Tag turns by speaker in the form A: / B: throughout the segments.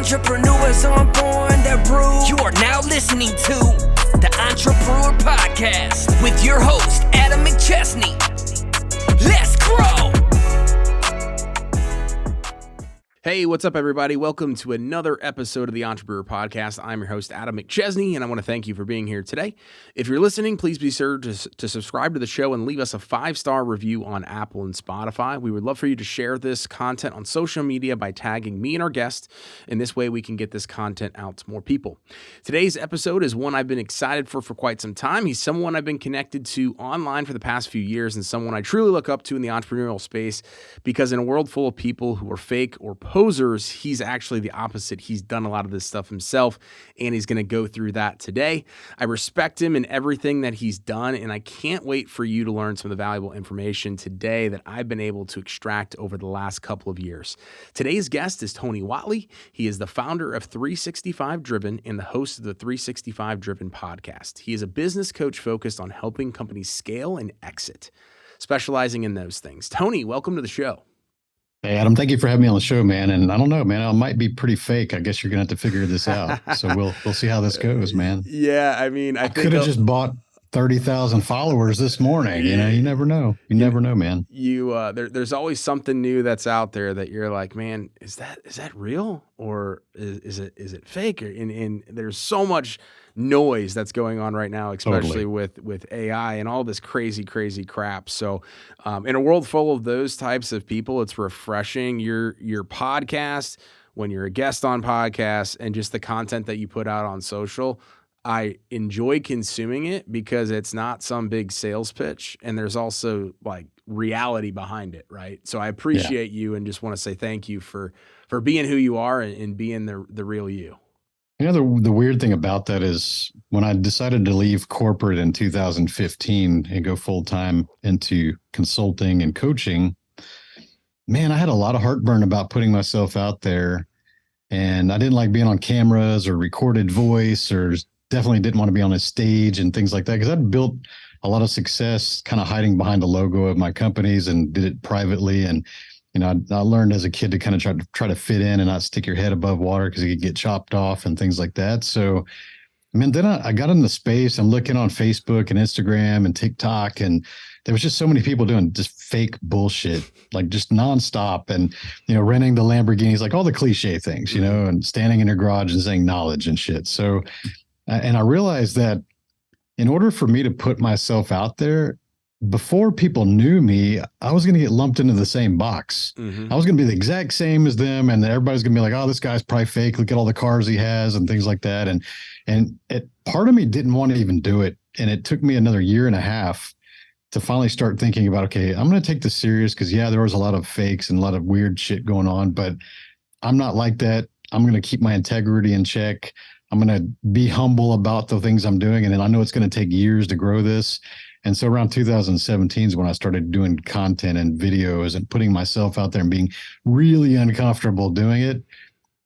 A: Entrepreneurs aren't born, they're brewed. You are now listening to the Entrepreneur Podcast with your host, Adam McChesney. Let's grow!
B: Hey, what's up, everybody? Welcome to another episode of the Entrepreneur Podcast. I'm your host, Adam McChesney, and I want to thank you for being here today. If you're listening, please be sure to subscribe to the show and leave us a 5-star review on Apple and Spotify. We would love for you to share this content on social media by tagging me and our guest. In this way, we can get this content out to more people. Today's episode is one I've been excited for quite some time. He's someone I've been connected to online for the past few years and someone I truly look up to in the entrepreneurial space because in a world full of people who are fake or posers, he's actually the opposite. He's done a lot of this stuff himself, and he's going to go through that today. I respect him in everything that he's done, and I can't wait for you to learn some of the valuable information today that I've been able to extract over the last couple of years. Today's guest is Tony Whatley. He is the founder of 365 Driven and the host of the 365 Driven podcast. He is a business coach focused on helping companies scale and exit, specializing in those things. Tony, welcome to the show.
C: Hey, Adam, thank you for having me on the show, man. And I don't know, man, I might be pretty fake. I guess you're going to have to figure this out. So we'll see how this goes, man.
B: Yeah, I mean, I
C: could have just bought 30,000 followers this morning. You know, you never know. You never know, man.
B: There's always something new that's out there that you're like, man, is that real or is it fake? And there's so much noise that's going on right now, especially with AI and all this crazy crap. So in a world full of those types of people, it's refreshing. Your podcast, when you're a guest on podcasts, and just the content that you put out on social, I enjoy consuming it because it's not some big sales pitch, and there's also like reality behind it, right? So I appreciate you and just want to say thank you for being who you are and being the real you.
C: You know, the weird thing about that is when I decided to leave corporate in 2015 and go full time into consulting and coaching, man, I had a lot of heartburn about putting myself out there. And I didn't like being on cameras or recorded voice, or definitely didn't want to be on a stage and things like that, because I'd built a lot of success kind of hiding behind the logo of my companies and did it privately. And you know, I learned as a kid to kind of try to fit in and not stick your head above water because you could get chopped off and things like that. So, I mean, then I got into space. I'm looking on Facebook and Instagram and TikTok, and there was just so many people doing just fake bullshit, like just nonstop, and you know, renting the Lamborghinis, like all the cliche things, you know, and standing in your garage and saying knowledge and shit. So, and I realized that in order for me to put myself out there, before people knew me, I was going to get lumped into the same box. I was going to be the exact same as them. And everybody's going to be like, oh, this guy's probably fake. Look at all the cars he has and things like that. And part of me didn't want to even do it. And it took me another year and a half to finally start thinking about, okay, I'm going to take this serious because, yeah, there was a lot of fakes and a lot of weird shit going on, but I'm not like that. I'm going to keep my integrity in check. I'm going to be humble about the things I'm doing. And then I know it's going to take years to grow this. And so around 2017 is when I started doing content and videos and putting myself out there and being really uncomfortable doing it.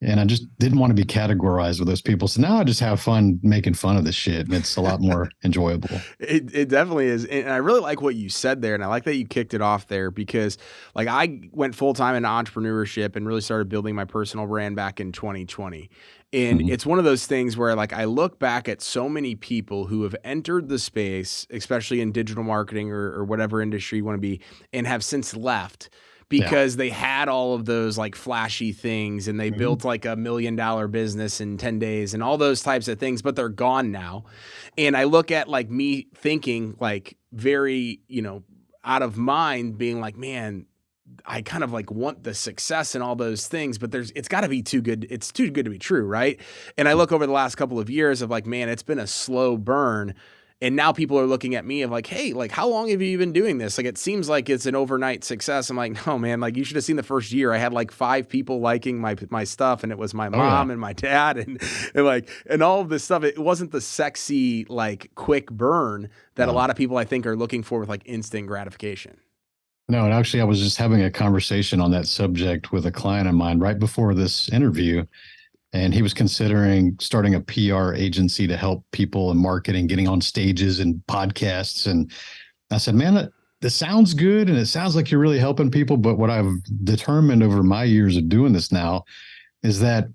C: And I just didn't want to be categorized with those people. So now I just have fun making fun of this shit, and it's a lot more enjoyable.
B: It definitely is. And I really like what you said there. And I like that you kicked it off there because like I went full time into entrepreneurship and really started building my personal brand back in 2020. And it's one of those things where like I look back at so many people who have entered the space, especially in digital marketing or whatever industry you want to be, and have since left because they had all of those like flashy things and they built like $1 million business in 10 days and all those types of things, but they're gone now. And I look at like me thinking like very, you know, out of mind being like, man, I kind of like want the success and all those things, but it's got to be too good. It's too good to be true. Right. And I look over the last couple of years of like, man, it's been a slow burn. And now people are looking at me of like, hey, like, how long have you been doing this? Like, it seems like it's an overnight success. I'm like, no, man, like you should have seen the first year. I had like 5 people liking my stuff, and it was my mom and my dad and all of this stuff. It wasn't the sexy, like quick burn that a lot of people I think are looking for with like instant gratification.
C: No, and actually I was just having a conversation on that subject with a client of mine right before this interview. And he was considering starting a PR agency to help people in marketing, getting on stages and podcasts. And I said, man, this sounds good. And it sounds like you're really helping people. But what I've determined over my years of doing this now is that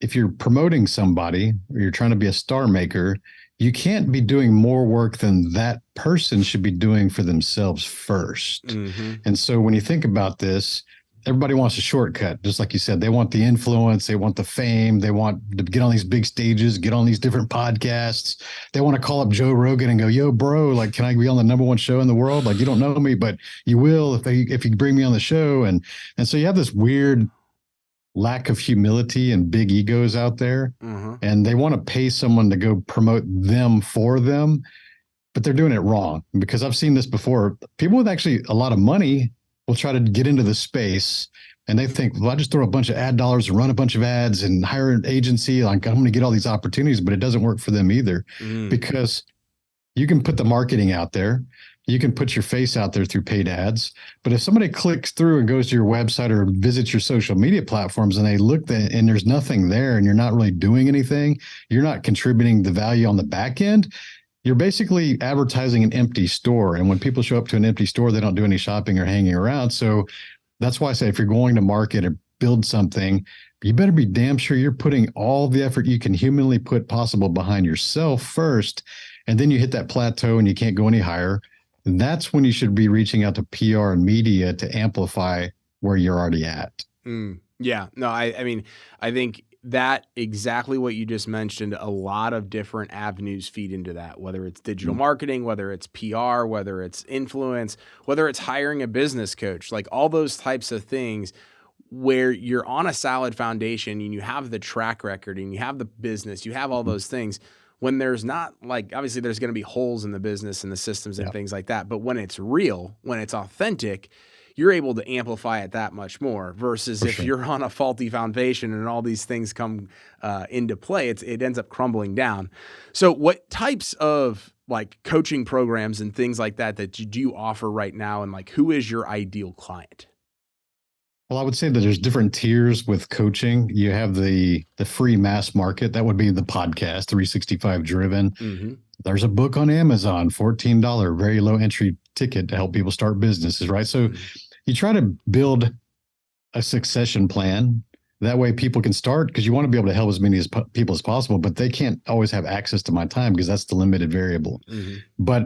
C: if you're promoting somebody or you're trying to be a star maker, you can't be doing more work than that person should be doing for themselves first.
B: Mm-hmm.
C: And so when you think about this, everybody wants a shortcut. Just like you said, they want the influence, they want the fame, they want to get on these big stages, get on these different podcasts. They want to call up Joe Rogan and go, yo, bro, like, can I be on the number one show in the world? Like, you don't know me, but you will if you bring me on the show. And so you have this weird lack of humility and big egos out there.
B: Mm-hmm.
C: And they want to pay someone to go promote them for them, but they're doing it wrong. Because I've seen this before. People with actually a lot of money will try to get into the space and they think, well, I just throw a bunch of ad dollars and run a bunch of ads and hire an agency. Like, I'm going to get all these opportunities, but it doesn't work for them either. Because you can put the marketing out there. You can put your face out there through paid ads. But if somebody clicks through and goes to your website or visits your social media platforms and they look and there's nothing there and you're not really doing anything, you're not contributing the value on the back end, you're basically advertising an empty store. And when people show up to an empty store, they don't do any shopping or hanging around. So that's why I say, if you're going to market or build something, you better be damn sure you're putting all the effort you can humanly put possible behind yourself first. And then you hit that plateau and you can't go any higher. And that's when you should be reaching out to PR and media to amplify where you're already at.
B: Yeah, no, I mean, I think that exactly what you just mentioned, a lot of different avenues feed into that, whether it's digital marketing, whether it's PR, whether it's influence, whether it's hiring a business coach, like all those types of things where you're on a solid foundation and you have the track record and you have the business, you have all those things. When there's not, like, obviously there's going to be holes in the business and the systems and things like that. But when it's real, when it's authentic, you're able to amplify it that much more versus if you're on a faulty foundation and all these things come into play, it ends up crumbling down. So what types of like coaching programs and things like that you do offer right now? And like, who is your ideal client?
C: Well, I would say that there's different tiers with coaching. You have the free mass market. That would be the podcast, 365 Driven.
B: Mm-hmm.
C: There's a book on Amazon, $14, very low entry ticket to help people start businesses, right? So you try to build a succession plan. That way people can start, because you want to be able to help as many people as possible, but they can't always have access to my time because that's the limited variable. But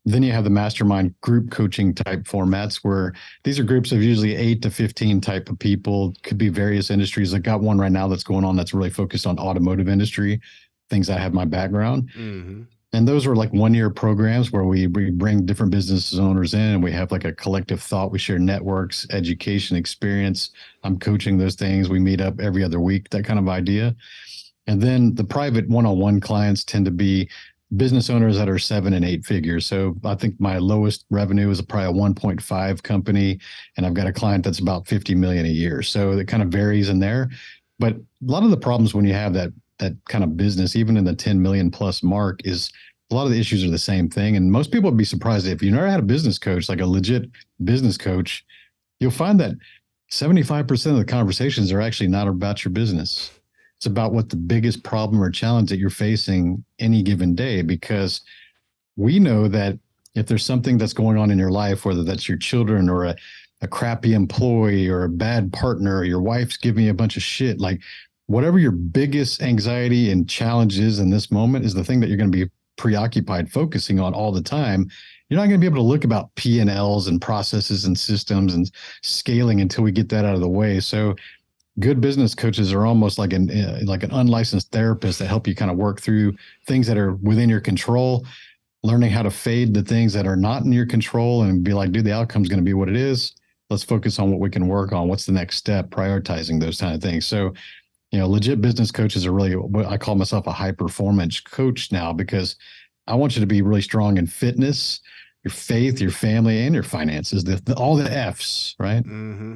C: then you have the mastermind group coaching type formats where these are groups of usually 8 to 15 type of people, could be various industries. I got one right now that's going on that's really focused on automotive industry, things I have my background. And those are like 1-year programs where we bring different business owners in and we have like a collective thought. We share networks, education, experience. I'm coaching those things. We meet up every other week, that kind of idea. And then the private one-on-one clients tend to be business owners that are 7 and 8 figures. So I think my lowest revenue is probably a 1.5 company, and I've got a client that's about 50 million a year. So it kind of varies in there. But a lot of the problems when you have that kind of business, even in the 10 million plus mark, is a lot of the issues are the same thing. And most people would be surprised if you never had a business coach, like a legit business coach, you'll find that 75% of the conversations are actually not about your business. It's about what the biggest problem or challenge that you're facing any given day, because we know that if there's something that's going on in your life, whether that's your children or a crappy employee or a bad partner, or your wife's giving you a bunch of shit, like whatever your biggest anxiety and challenge is in this moment is the thing that you're going to be preoccupied focusing on all the time. You're not going to be able to look about P&Ls and processes and systems and scaling until we get that out of the way. So good business coaches are almost like an unlicensed therapist that help you kind of work through things that are within your control, learning how to fade the things that are not in your control and be like, dude, the outcome's going to be what it is. Let's focus on what we can work on. What's the next step? Prioritizing those kind of things. So, legit business coaches are really, I call myself a high performance coach now, because I want you to be really strong in fitness, your faith, your family, and your finances, all the F's, right?
B: Mm-hmm.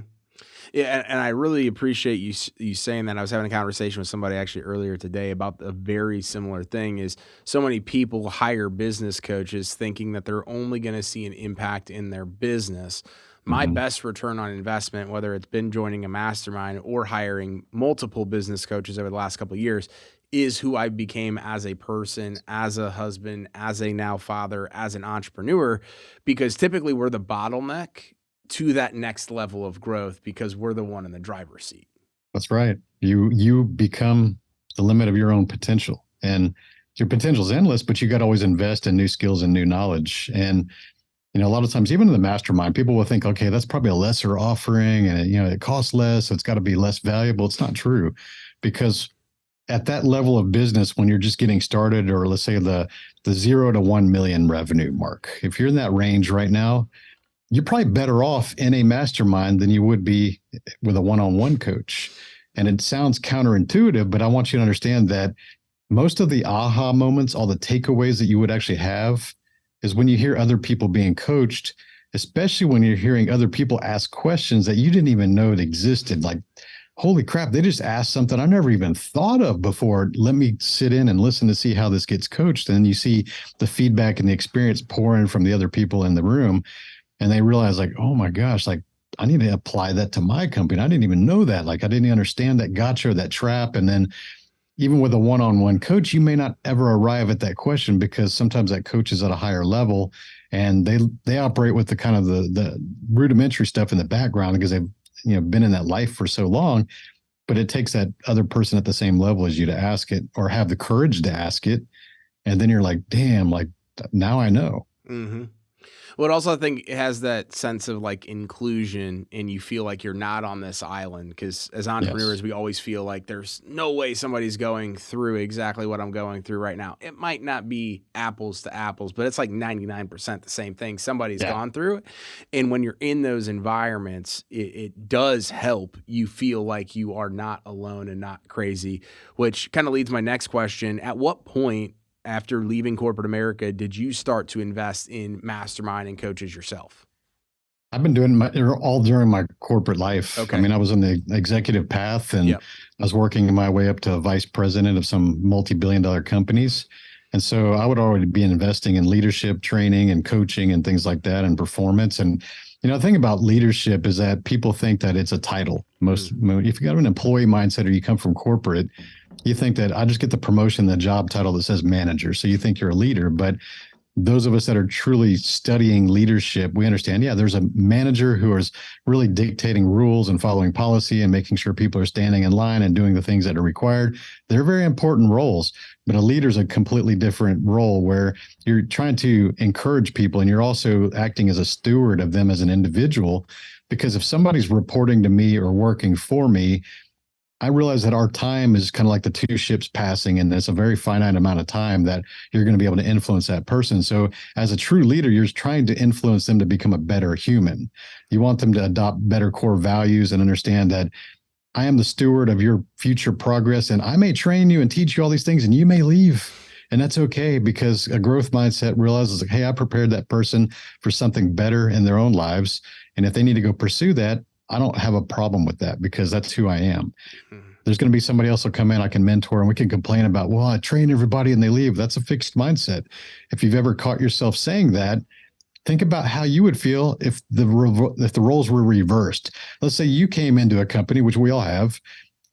B: Yeah, and I really appreciate you saying that. I was having a conversation with somebody actually earlier today about a very similar thing. Is so many people hire business coaches thinking that they're only going to see an impact in their business. My best return on investment, whether it's been joining a mastermind or hiring multiple business coaches over the last couple of years, is who I became as a person, as a husband, as a now father, as an entrepreneur, because typically we're the bottleneck to that next level of growth because we're the one in the driver's seat.
C: That's right. You become the limit of your own potential. And your potential is endless, but you got to always invest in new skills and new knowledge. And a lot of times, even in the mastermind, people will think, okay, that's probably a lesser offering, and it costs less, so it's got to be less valuable. It's not true, because at that level of business, when you're just getting started, or let's say the 0 to 1 million revenue mark, if you're in that range right now, you're probably better off in a mastermind than you would be with a one-on-one coach. And it sounds counterintuitive, but I want you to understand that most of the aha moments, all the takeaways that you would actually have, is when you hear other people being coached, especially when you're hearing other people ask questions that you didn't even know it existed. Like, holy crap, they just asked something I never even thought of before. Let me sit in and listen to see how this gets coached. And you see the feedback and the experience pour in from the other people in the room. And they realize, like, oh my gosh, like, I need to apply that to my company. I didn't even know that. Like, I didn't understand that gotcha or that trap. And then even with a one-on-one coach, you may not ever arrive at that question, because sometimes that coach is at a higher level and they operate with the kind of the rudimentary stuff in the background, because they've been in that life for so long. But it takes that other person at the same level as you to ask it, or have the courage to ask it. And then you're like, damn, like, now I know.
B: Mm-hmm. Well, also, I think it has that sense of like inclusion, and you feel like you're not on this island, because as entrepreneurs, we always feel like there's no way somebody's going through exactly what I'm going through right now. It might not be apples to apples, but it's like 99% the same thing. Somebody's gone through it. And when you're in those environments, it does help you feel like you are not alone and not crazy, which kind of leads my next question. At what point, after leaving corporate America, did you start to invest in mastermind and coaches yourself?
C: I've been doing all during my corporate life.
B: Okay.
C: I mean, I was on the executive path, and I was working my way up to vice president of some multi-billion-dollar companies. And so I would already be investing in leadership training and coaching and things like that, and performance. And, the thing about leadership is that people think that it's a title. If you got an employee mindset, or you come from corporate, you think that I just get the promotion, the job title that says manager. So you think you're a leader. But those of us that are truly studying leadership, we understand, there's a manager who is really dictating rules and following policy and making sure people are standing in line and doing the things that are required. They're very important roles. But a leader is a completely different role, where you're trying to encourage people, and you're also acting as a steward of them as an individual. Because if somebody's reporting to me or working for me, I realize that our time is kind of like the two ships passing, and it's a very finite amount of time that you're going to be able to influence that person. So as a true leader, you're trying to influence them to become a better human. You want them to adopt better core values and understand that I am the steward of your future progress, and I may train you and teach you all these things, and you may leave. And that's okay, because a growth mindset realizes, like, hey, I prepared that person for something better in their own lives. And if they need to go pursue that, I don't have a problem with that, because that's who I am. There's going to be somebody else will come in, I can mentor, and we can complain about, well, I train everybody and they leave. That's a fixed mindset. If you've ever caught yourself saying that, think about how you would feel if the roles were reversed. Let's say you came into a company, which we all have,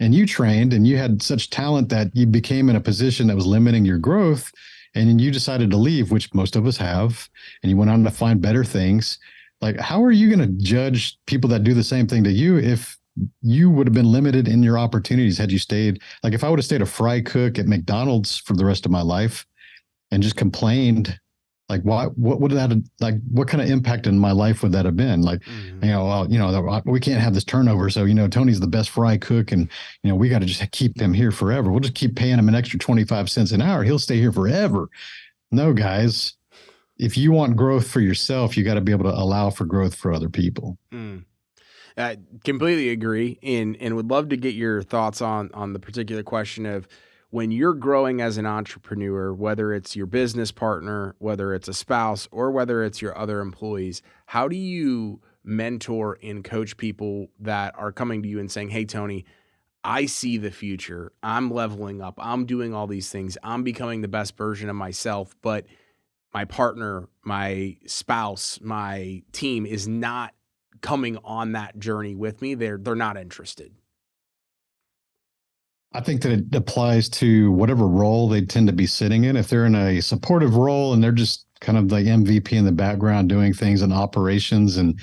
C: and you trained and you had such talent that you became in a position that was limiting your growth, and you decided to leave, which most of us have, and you went on to find better things. Like, how are you going to judge people that do the same thing to you if you would have been limited in your opportunities had you stayed? Like, if I would have stayed a fry cook at McDonald's for the rest of my life and just complained, like, what would that have, like, what kind of impact in my life would that have been? Like, we can't have this turnover. So, Tony's the best fry cook, and, we got to just keep him here forever. We'll just keep paying him an extra 25 cents an hour. He'll stay here forever. No, guys. If you want growth for yourself, you got to be able to allow for growth for other people.
B: I completely agree, and would love to get your thoughts on the particular question of, when you're growing as an entrepreneur, whether it's your business partner, whether it's a spouse, or whether it's your other employees, how do you mentor and coach people that are coming to you and saying, hey, Tony, I see the future. I'm leveling up. I'm doing all these things. I'm becoming the best version of myself, but my partner, my spouse, my team is not coming on that journey with me. They're not interested.
C: I think that it applies to whatever role they tend to be sitting in. If they're in a supportive role and they're just kind of the MVP in the background doing things in operations, and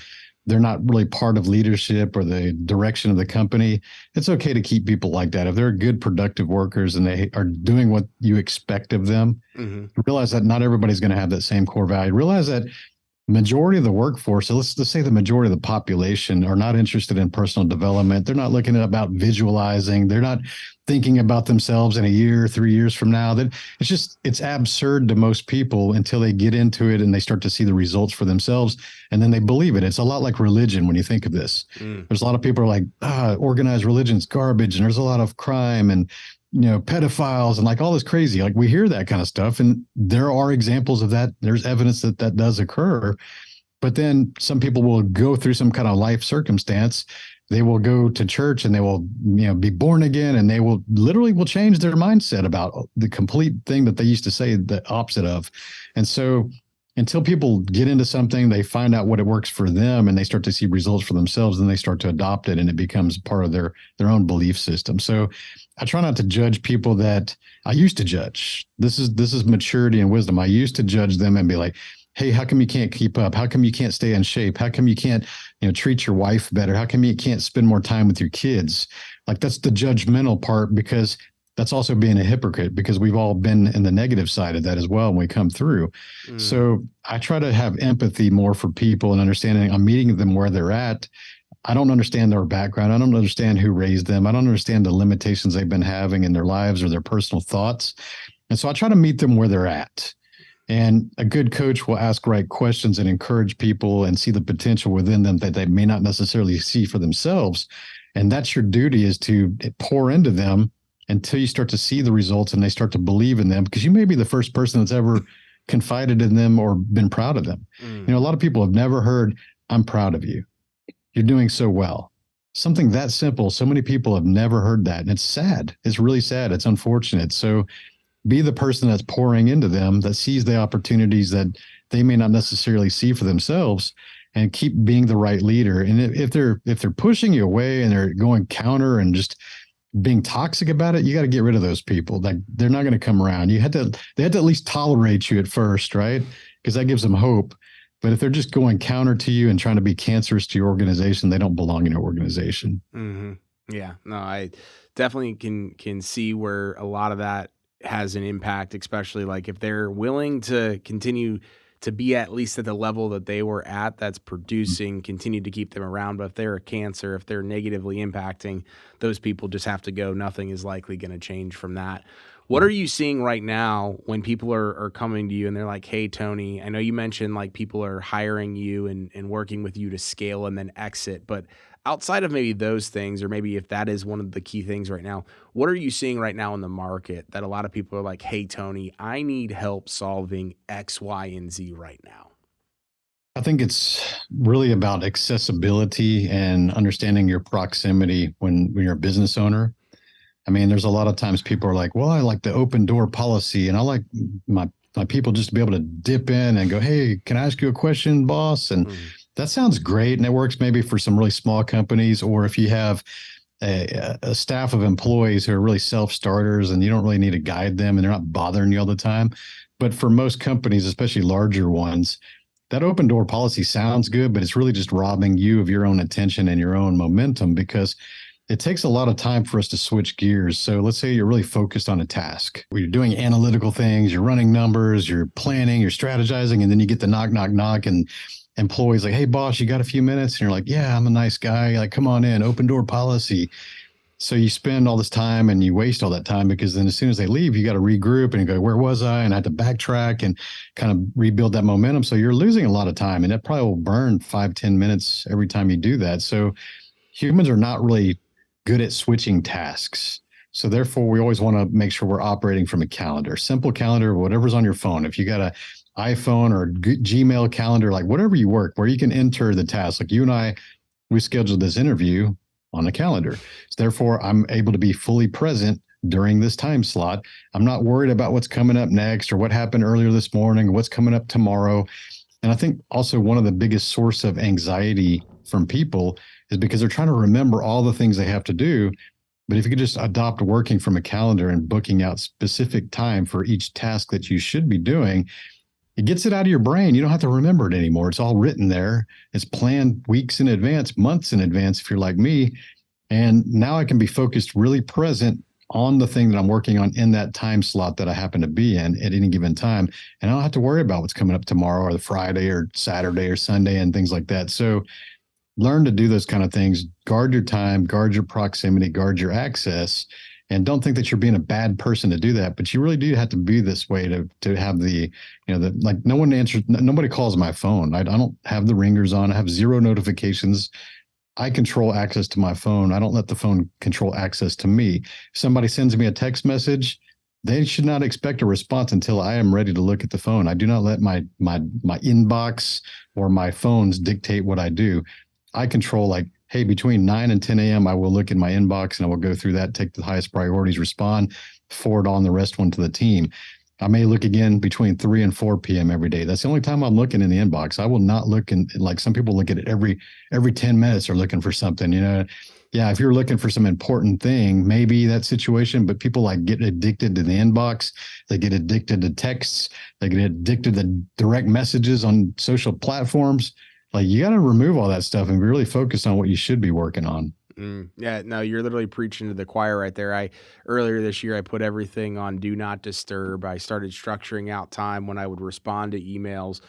C: they're not really part of leadership or the direction of the company, it's okay to keep people like that. If they're good, productive workers and they are doing what you expect of them, realize that not everybody's going to have that same core value. Realize that majority of the workforce, so let's say the majority of the population, are not interested in personal development. They're not looking at about visualizing. They're not thinking about themselves in a year, 3 years from now. That it's absurd to most people until they get into it and they start to see the results for themselves, and then they believe it. It's a lot like religion when you think of this. There's a lot of people who are like, organized religion's garbage, and there's a lot of crime and pedophiles and like all this crazy, like we hear that kind of stuff. And there are examples of that. There's evidence that that does occur. But then some people will go through some kind of life circumstance. They will go to church and they will, be born again, and they will literally change their mindset about the complete thing that they used to say the opposite of. And so until people get into something, they find out what it works for them and they start to see results for themselves, then they start to adopt it and it becomes part of their own belief system. So I try not to judge people that I used to judge. This is maturity and wisdom. I used to judge them and be like, hey, how come you can't keep up? How come you can't stay in shape? How come you can't, treat your wife better? How come you can't spend more time with your kids? Like, that's the judgmental part, because that's also being a hypocrite, because we've all been in the negative side of that as well when we come through. So I try to have empathy more for people and understanding I'm meeting them where they're at. I don't understand their background. I don't understand who raised them. I don't understand the limitations they've been having in their lives or their personal thoughts. And so I try to meet them where they're at. And a good coach will ask right questions and encourage people and see the potential within them that they may not necessarily see for themselves. And that's your duty, is to pour into them until you start to see the results and they start to believe in them, because you may be the first person that's ever confided in them or been proud of them. A lot of people have never heard, I'm proud of you. You're doing so well. Something that simple. So many people have never heard that. And it's sad. It's really sad. It's unfortunate. So be the person that's pouring into them, that sees the opportunities that they may not necessarily see for themselves, and keep being the right leader. And if they're pushing you away and they're going counter and just being toxic about it, you got to get rid of those people. Like, they're not going to come around. They had to at least tolerate you at first, right? Because that gives them hope. But if they're just going counter to you and trying to be cancerous to your organization, they don't belong in your organization.
B: Yeah, no, I definitely can see where a lot of that has an impact, especially like if they're willing to continue to be at least at the level that they were at, that's producing, continue to keep them around. But if they're a cancer, if they're negatively impacting, those people just have to go. Nothing is likely going to change from that. What are you seeing right now when people are coming to you and they're like, hey, Tony, I know you mentioned like people are hiring you and working with you to scale and then exit, but outside of maybe those things, or maybe if that is one of the key things right now, what are you seeing right now in the market that a lot of people are like, hey, Tony, I need help solving X, Y, and Z right now?
C: I think it's really about accessibility and understanding your proximity when you're a business owner. I mean, there's a lot of times people are like, well, I like the open door policy, and I like my people just to be able to dip in and go, hey, can I ask you a question, boss? And that sounds great. And it works maybe for some really small companies, or if you have a staff of employees who are really self-starters and you don't really need to guide them and they're not bothering you all the time. But for most companies, especially larger ones, that open door policy sounds good, but it's really just robbing you of your own attention and your own momentum, because it takes a lot of time for us to switch gears. So let's say you're really focused on a task where you're doing analytical things, you're running numbers, you're planning, you're strategizing, and then you get the knock, knock, knock, and employees like, hey, boss, you got a few minutes? And you're like, yeah, I'm a nice guy. Like, come on in, open door policy. So you spend all this time and you waste all that time, because then as soon as they leave, you got to regroup and you go, where was I? And I had to backtrack and kind of rebuild that momentum. So you're losing a lot of time, and that probably will burn 5-10 minutes every time you do that. So humans are not really good at switching tasks. So therefore, we always want to make sure we're operating from a calendar, simple calendar, whatever's on your phone. If you got a iPhone or Gmail calendar, like whatever you work, where you can enter the task. Like you and I, we scheduled this interview on a calendar. So therefore, I'm able to be fully present during this time slot. I'm not worried about what's coming up next or what happened earlier this morning, or what's coming up tomorrow. And I think also one of the biggest source of anxiety from people is because they're trying to remember all the things they have to do. But if you could just adopt working from a calendar and booking out specific time for each task that you should be doing, it gets it out of your brain. You don't have to remember it anymore. It's all written there. It's planned weeks in advance, months in advance, if you're like me. And now I can be focused, really present on the thing that I'm working on in that time slot that I happen to be in at any given time. And I don't have to worry about what's coming up tomorrow or the Friday or Saturday or Sunday and things like that. So learn to do those kind of things. Guard your time, guard your proximity, guard your access. And don't think that you're being a bad person to do that, but you really do have to be this way to have the, like no one answers, nobody calls my phone. I don't have the ringers on. I have 0 notifications. I control access to my phone. I don't let the phone control access to me. If somebody sends me a text message, they should not expect a response until I am ready to look at the phone. I do not let my inbox or my phones dictate what I do. I control, like, hey, between 9 and 10 a.m., I will look in my inbox and I will go through that, take the highest priorities, respond, forward on the rest one to the team. I may look again between 3 and 4 p.m. every day. That's the only time I'm looking in the inbox. I will not look in, like some people look at it every 10 minutes or looking for something, Yeah, if you're looking for some important thing, maybe that situation, but people like get addicted to the inbox. They get addicted to texts. They get addicted to direct messages on social platforms. Like, you got to remove all that stuff and really focus on what you should be working on.
B: Yeah, no, you're literally preaching to the choir right there. Earlier this year, I put everything on do not disturb. I started structuring out time when I would respond to emails,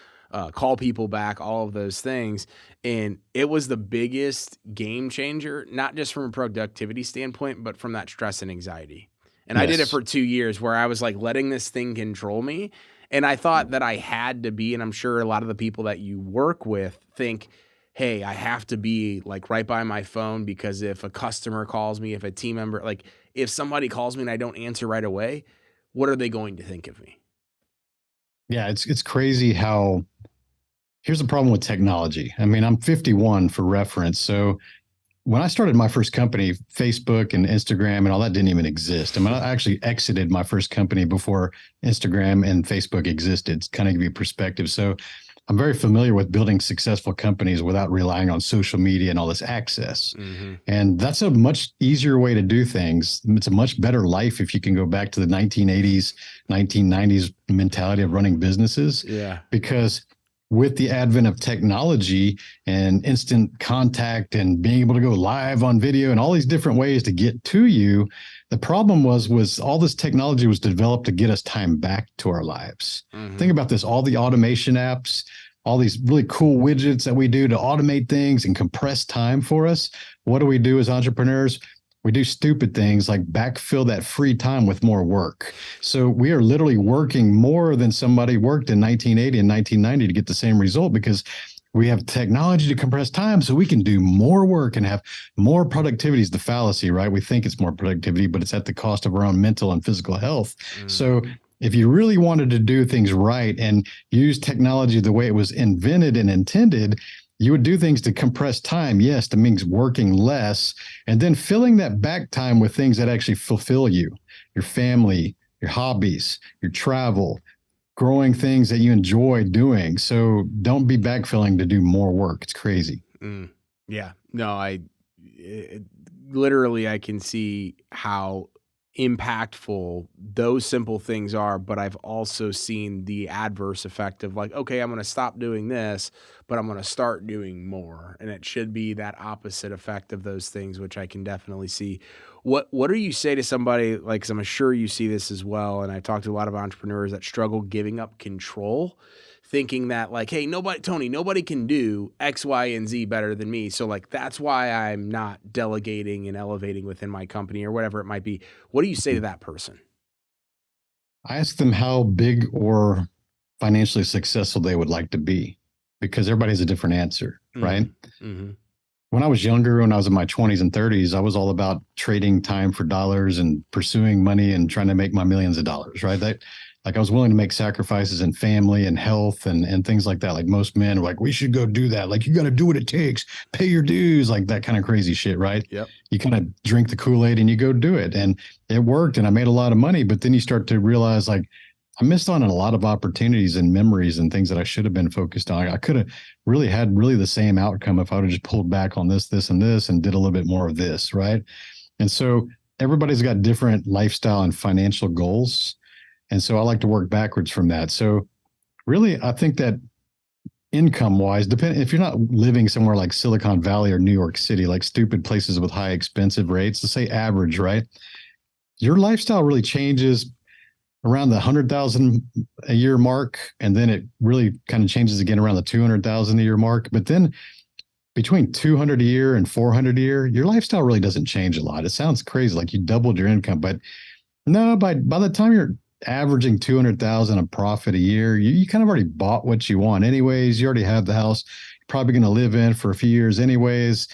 B: call people back, all of those things. And it was the biggest game changer, not just from a productivity standpoint, but from that stress and anxiety. And yes. I did it for 2 years where I was like letting this thing control me. And I thought that I had to be, and I'm sure a lot of the people that you work with think, hey, I have to be like right by my phone because if a customer calls me, if a team member, like if somebody calls me and I don't answer right away, what are they going to think of me?
C: Yeah, it's crazy how, here's the problem with technology. I mean, I'm 51 for reference. So when I started my first company, Facebook and Instagram and all that didn't even exist. I mean, I actually exited my first company before Instagram and Facebook existed, to kind of give you perspective. So I'm very familiar with building successful companies without relying on social media and all this access. Mm-hmm. And that's a much easier way to do things. It's a much better life if you can go back to the 1980s, 1990s mentality of running businesses.
B: Yeah.
C: Because with the advent of technology and instant contact and being able to go live on video and all these different ways to get to you, the problem was all this technology was developed to get us time back to our lives. Mm-hmm. Think about this, all the automation apps, all these really cool widgets that we do to automate things and compress time for us. What do we do as entrepreneurs? We do stupid things like backfill that free time with more work. So we are literally working more than somebody worked in 1980 and 1990 to get the same result because we have technology to compress time so we can do more work and have more productivity. Is the fallacy, right? We think it's more productivity, but it's at the cost of our own mental and physical health. So if you really wanted to do things right and use technology the way it was invented and intended, you would do things to compress time. Yes, that means working less and then filling that back time with things that actually fulfill you, your family, your hobbies, your travel, growing things that you enjoy doing. So don't be backfilling to do more work. It's crazy.
B: Yeah, no, literally I can see how impactful those simple things are, but I've also seen the adverse effect of like, okay, I'm going to stop doing this, but I'm going to start doing more. And it should be that opposite effect of those things, which I can definitely see. What do you say to somebody, like, 'cause I'm sure you see this as well, and I talk to a lot of entrepreneurs that struggle giving up control, thinking that like, hey, nobody can do X, Y, and Z better than me. So like, that's why I'm not delegating and elevating within my company or whatever it might be. What do you say to that person?
C: I ask them how big or financially successful they would like to be, because everybody has a different answer, right? Mm-hmm. When I was younger, when I was in my 20s and 30s, I was all about trading time for dollars and pursuing money and trying to make my millions of dollars, right? Like I was willing to make sacrifices in family and health and things like that. Like most men are like, we should go do that. Like, you got to do what it takes, pay your dues, like that kind of crazy shit, right?
B: Yep.
C: You kind of drink the Kool-Aid and you go do it. And it worked and I made a lot of money, but then you start to realize like, I missed on a lot of opportunities and memories and things that I should have been focused on. I could have really had the same outcome if I would have just pulled back on this, and this, and did a little bit more of this, right? And so everybody's got different lifestyle and financial goals. And so I like to work backwards from that. So really, I think that income wise, if you're not living somewhere like Silicon Valley or New York City, like stupid places with high expensive rates, let's say average, right? Your lifestyle really changes around the 100,000 a year mark, and then it really kind of changes again around the 200,000 a year mark. But then between 200 a year and 400 a year, your lifestyle really doesn't change a lot. It sounds crazy, like you doubled your income, but no, by the time you're averaging 200,000 a profit a year, you kind of already bought what you want anyways. You already have the house you're probably going to live in for a few years anyways.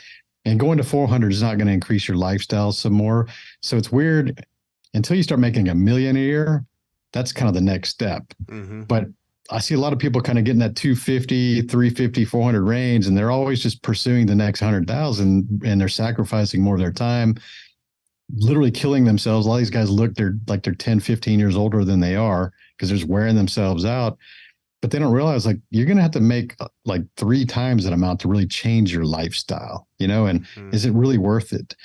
C: And going to 400 is not going to increase your lifestyle some more. So it's weird until you start making $1 million a year. That's kind of the next step. Mm-hmm. But I see a lot of people kind of getting that 250, 350, 400 range, and they're always just pursuing the next 100,000, and they're sacrificing more of their time, literally killing themselves. A lot of these guys look they're 10, 15 years older than they are because they're just wearing themselves out. But they don't realize like you're going to have to make like 3 times that amount to really change your lifestyle, and is it really worth it?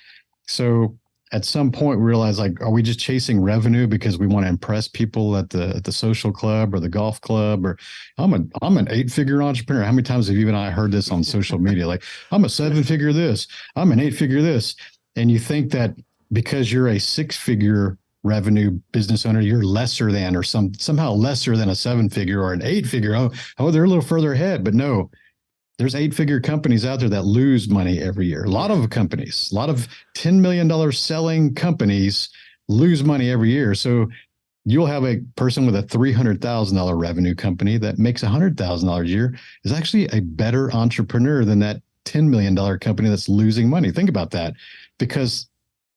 C: So at some point we realize, like, are we just chasing revenue because we want to impress people at the social club or the golf club? Or I'm an 8-figure entrepreneur. How many times have you and I heard this on social media? Like, I'm a 7-figure this, I'm an 8-figure this. And you think that because you're a 6-figure revenue business owner, you're lesser than, or somehow lesser than a 7-figure or an 8-figure. Oh, they're a little further ahead. But no, there's 8-figure companies out there that lose money every year. A lot of companies, a lot of $10 million selling companies lose money every year. So you'll have a person with a $300,000 revenue company that makes $100,000 a year is actually a better entrepreneur than that $10 million company that's losing money. Think about that, because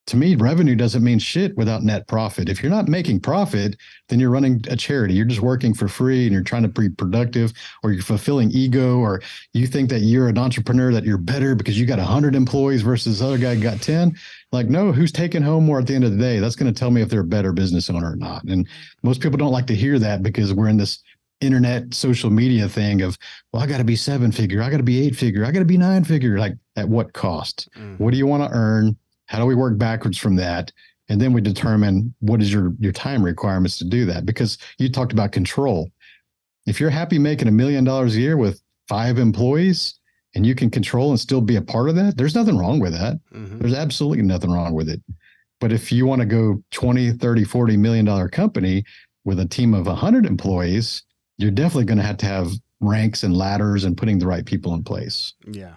C: to me, revenue doesn't mean shit without net profit. If you're not making profit, then you're running a charity. You're just working for free and you're trying to be productive, or you're fulfilling ego, or you think that you're an entrepreneur, that you're better because you got 100 employees versus the other guy got 10. Like, no, who's taking home more at the end of the day? That's going to tell me if they're a better business owner or not. And most people don't like to hear that because we're in this internet social media thing of, well, I got to be 7-figure, I got to be 8-figure, I got to be 9-figure. Like, at what cost? What do you want to earn? How do we work backwards from that? And then we determine what is your time requirements to do that. Because you talked about control. If you're happy making $1 million a year with 5 employees and you can control and still be a part of that, there's nothing wrong with that. There's absolutely nothing wrong with it. But if you want to go 20, 30, $40 million company with a team of 100 employees, you're definitely going to have ranks and ladders and putting the right people in place.
B: Yeah.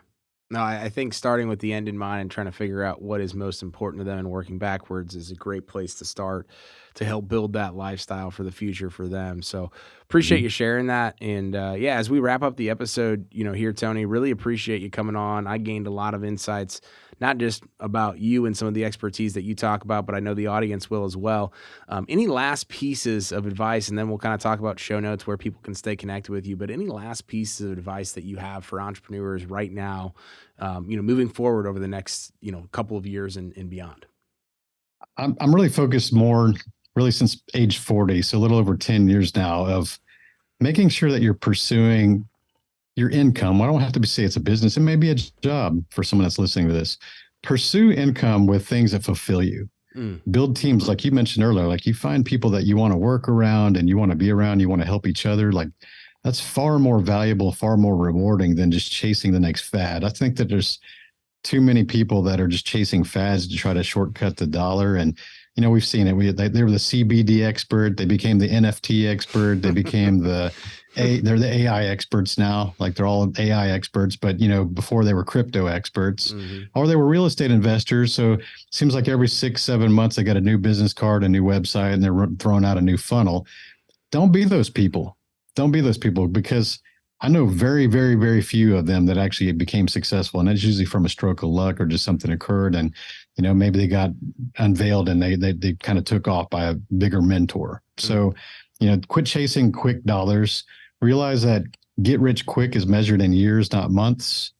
B: No, I think starting with the end in mind and trying to figure out what is most important to them and working backwards is a great place to start to help build that lifestyle for the future for them. So appreciate you sharing that. And yeah, as we wrap up the episode, here, Tony, really appreciate you coming on. I gained a lot of insights, not just about you and some of the expertise that you talk about, but I know the audience will as well. Any last pieces of advice, and then we'll kind of talk about show notes where people can stay connected with you, but any last pieces of advice that you have for entrepreneurs right now, moving forward over the next, couple of years and beyond?
C: I'm really focused more really since age 40, so a little over 10 years now, of making sure that you're pursuing your income. I don't have to say it's a business. It may be a job for someone that's listening to this. Pursue income with things that fulfill you. Build teams, like you mentioned earlier, like you find people that you want to work around and you want to be around, you want to help each other. Like, that's far more valuable, far more rewarding than just chasing the next fad. I think that there's too many people that are just chasing fads to try to shortcut the dollar. And, we've seen it. They were the CBD expert. They became the NFT expert. They became they're the AI experts now. Like, they're all AI experts, but, before they were crypto experts, or they were real estate investors. So it seems like every 6-7 months, they got a new business card, a new website, and they're throwing out a new funnel. Don't be those people. Don't be those people, because I know very, very, very few of them that actually became successful. And that's usually from a stroke of luck or just something occurred. And, maybe they got unveiled and they kind of took off by a bigger mentor. So, quit chasing quick dollars. Realize that get rich quick is measured in years, not months.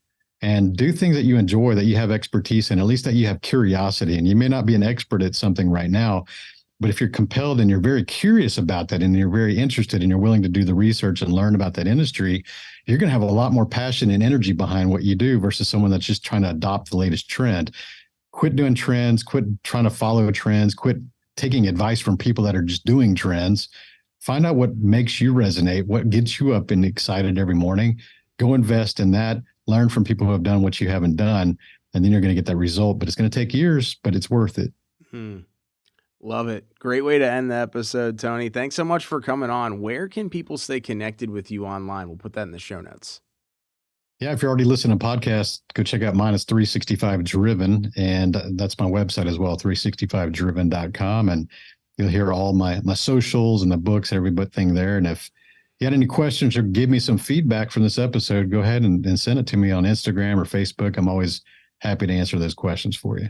C: And do things that you enjoy, that you have expertise in, at least that you have curiosity. And you may not be an expert at something right now, but if you're compelled and you're very curious about that and you're very interested and you're willing to do the research and learn about that industry, you're going to have a lot more passion and energy behind what you do versus someone that's just trying to adopt the latest trend. Quit doing trends, quit trying to follow trends, quit taking advice from people that are just doing trends. find out what makes you resonate, what gets you up and excited every morning. Go invest in that, learn from people who have done what you haven't done, and then you're going to get that result. But it's going to take years, but it's worth it.
B: Love it. Great way to end the episode, Tony. Thanks so much for coming on. Where can people stay connected with you online? We'll put that in the show notes.
C: Yeah, if you're already listening to podcasts, go check out mine. It's 365 Driven, and that's my website as well, 365driven.com. And you'll hear all my socials and the books, everything there. And if you had any questions or give me some feedback from this episode, go ahead and send it to me on Instagram or Facebook. I'm always happy to answer those questions for you.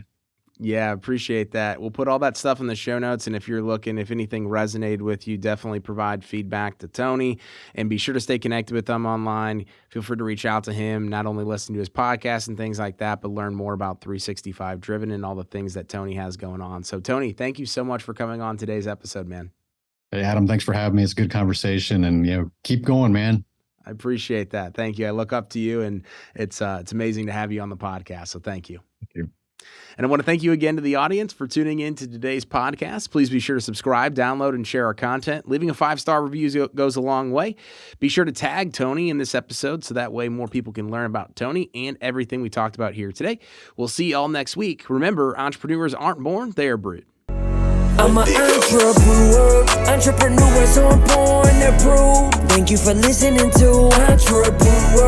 B: Yeah, appreciate that. We'll put all that stuff in the show notes. And if you're looking, if anything resonated with you, definitely provide feedback to Tony and be sure to stay connected with him online. Feel free to reach out to him, not only listen to his podcast and things like that, but learn more about 365 Driven and all the things that Tony has going on. So Tony, thank you so much for coming on today's episode, man.
C: Hey, Adam, thanks for having me. It's a good conversation, and keep going, man.
B: I appreciate that. Thank you. I look up to you, and it's amazing to have you on the podcast. So thank you.
C: Thank you.
B: And I want to thank you again to the audience for tuning in to today's podcast. Please be sure to subscribe, download, and share our content. Leaving a 5-star review goes a long way. Be sure to tag Tony in this episode so that way more people can learn about Tony and everything we talked about here today. We'll see you all next week. Remember, entrepreneurs aren't born, they are brewed.
A: I'm an entrepreneur, so I'm born to prove. Thank you for listening to Entrepreneur.